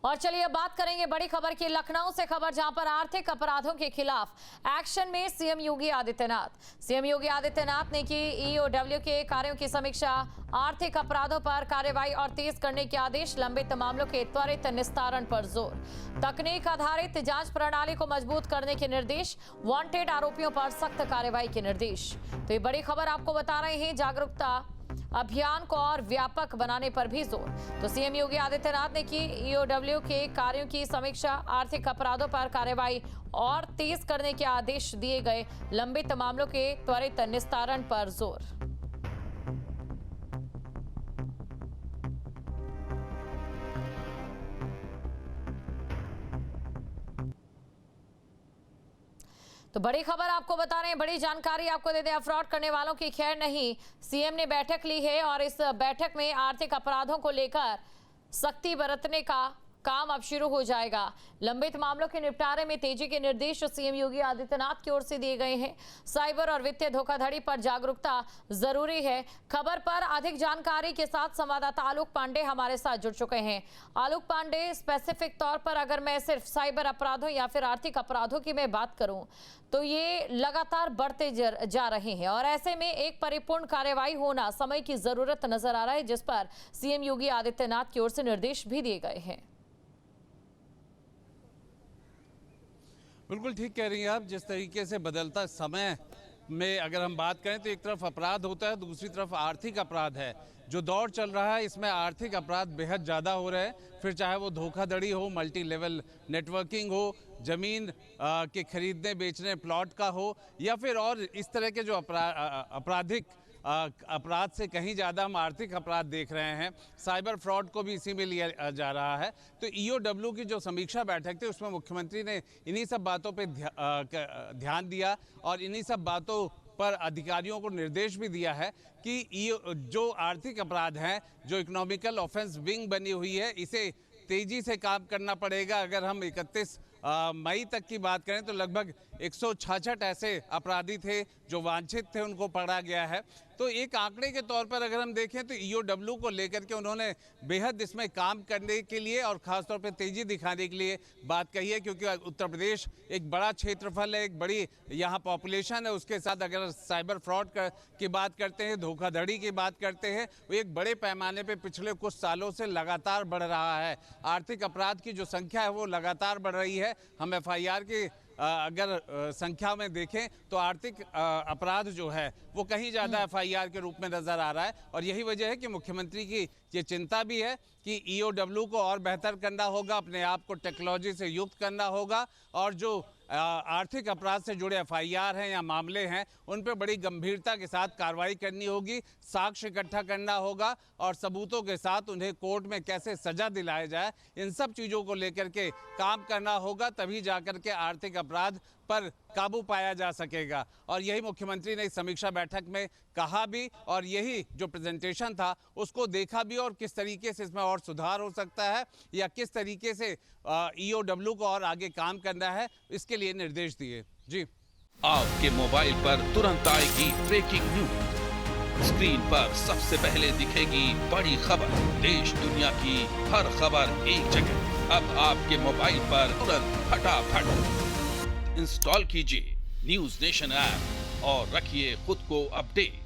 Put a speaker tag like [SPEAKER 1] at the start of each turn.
[SPEAKER 1] और चलिए अब बात करेंगे बड़ी खबर की। लखनऊ से खबर, जहां पर आर्थिक अपराधों के खिलाफ एक्शन में सीएम योगी आदित्यनाथ। सीएम योगी आदित्यनाथ ने की ईओडब्ल्यू के कार्यों की समीक्षा। आर्थिक अपराधों पर कार्रवाई और तेज करने के आदेश, लंबित मामलों के त्वरित निस्तारण पर जोर, तकनीक आधारित जांच प्रणाली को मजबूत करने के निर्देश, वांटेड आरोपियों पर सख्त कार्रवाई के निर्देश। तो ये बड़ी खबर आपको बता रहे हैं। जागरूकता अभियान को और व्यापक बनाने पर भी जोर। तो सीएम योगी आदित्यनाथ ने की ईओडब्ल्यू के कार्यों की समीक्षा। आर्थिक अपराधों पर कार्रवाई और तेज करने के आदेश दिए गए, लंबित मामलों के त्वरित निस्तारण पर जोर। तो बड़ी खबर आपको बता रहे हैं, बड़ी जानकारी आपको दे दें। फ्रॉड करने वालों की खैर नहीं, सीएम ने बैठक ली है और इस बैठक में आर्थिक अपराधों को लेकर सख्ती बरतने का काम अब शुरू हो जाएगा। लंबित मामलों के निपटारे में तेजी के निर्देश सीएम योगी आदित्यनाथ की ओर से दिए गए हैं। साइबर और वित्तीय धोखाधड़ी पर जागरूकता जरूरी है। खबर पर अधिक जानकारी के साथ संवाददाता आलोक पांडे हमारे साथ जुड़ चुके हैं। आलोक पांडे, स्पेसिफिक तौर पर अगर मैं सिर्फ साइबर अपराधों या फिर आर्थिक अपराधों की मैं बात करूं तो ये लगातार बढ़ते जा रहे हैं और ऐसे में एक परिपूर्ण कार्यवाही होना समय की जरूरत नजर आ रहा है, जिस पर सीएम योगी आदित्यनाथ की ओर से निर्देश भी दिए गए हैं।
[SPEAKER 2] बिल्कुल ठीक कह रही हैं आप। जिस तरीके से बदलता समय में अगर हम बात करें तो एक तरफ अपराध होता है, दूसरी तरफ आर्थिक अपराध है। जो दौर चल रहा है इसमें आर्थिक अपराध बेहद ज़्यादा हो रहे हैं। फिर चाहे वो धोखाधड़ी हो, मल्टी लेवल नेटवर्किंग हो, ज़मीन के खरीदने बेचने प्लॉट का हो, या फिर और इस तरह के जो आपराधिक अपराध से कहीं ज़्यादा हम आर्थिक अपराध देख रहे हैं। साइबर फ्रॉड को भी इसी में लिया जा रहा है। तो ईओडब्ल्यू की जो समीक्षा बैठक थी उसमें मुख्यमंत्री ने इन्हीं सब बातों पे ध्यान दिया और इन्हीं सब बातों पर अधिकारियों को निर्देश भी दिया है कि जो आर्थिक अपराध हैं, जो इकोनॉमिकल ऑफेंस विंग बनी हुई है, इसे तेजी से काम करना पड़ेगा। अगर हम 31 मई तक की बात करें तो लगभग 166 ऐसे अपराधी थे जो वांछित थे, उनको पकड़ा गया है। तो एक आंकड़े के तौर पर अगर हम देखें तो ईओडब्ल्यू को लेकर के उन्होंने बेहद इसमें काम करने के लिए और ख़ासतौर पर तेज़ी दिखाने के लिए बात कही है, क्योंकि उत्तर प्रदेश एक बड़ा क्षेत्रफल है, एक बड़ी यहाँ पॉपुलेशन है। उसके साथ अगर साइबर फ्रॉड की बात करते हैं, धोखाधड़ी की बात करते हैं, वो एक बड़े पैमाने पर पिछले कुछ सालों से लगातार बढ़ रहा है। आर्थिक अपराध की जो संख्या है वो लगातार बढ़ रही है। हम एफआईआर की अगर संख्या में देखें तो आर्थिक अपराध जो है वो कहीं ज़्यादा एफआईआर के रूप में नज़र आ रहा है। और यही वजह है कि मुख्यमंत्री की ये चिंता भी है कि ईओडब्ल्यू को और बेहतर करना होगा, अपने आप को टेक्नोलॉजी से युक्त करना होगा और जो आर्थिक अपराध से जुड़े एफआईआर हैं या मामले हैं उन पर बड़ी गंभीरता के साथ कार्रवाई करनी होगी, साक्ष्य इकट्ठा करना होगा और सबूतों के साथ उन्हें कोर्ट में कैसे सजा दिलाया जाए, इन सब चीज़ों को लेकर के काम करना होगा। तभी जाकर के आर्थिक अपराध पर काबू पाया जा सकेगा। और यही मुख्यमंत्री ने इस समीक्षा बैठक में कहा भी और यही जो प्रेजेंटेशन था उसको देखा भी और किस तरीके से इसमें और सुधार हो सकता है या किस तरीके से ईओडब्ल्यू को और आगे काम करना है, इसके लिए निर्देश दिए। जी,
[SPEAKER 3] आपके मोबाइल पर तुरंत आएगी ब्रेकिंग न्यूज। स्क्रीन पर सबसे पहले दिखेगी बड़ी खबर। देश दुनिया की हर खबर एक जगह। अब आपके मोबाइल पर तुरंत फटाफट इंस्टॉल कीजिए न्यूज़ नेशन ऐप और रखिए खुद को अपडेट।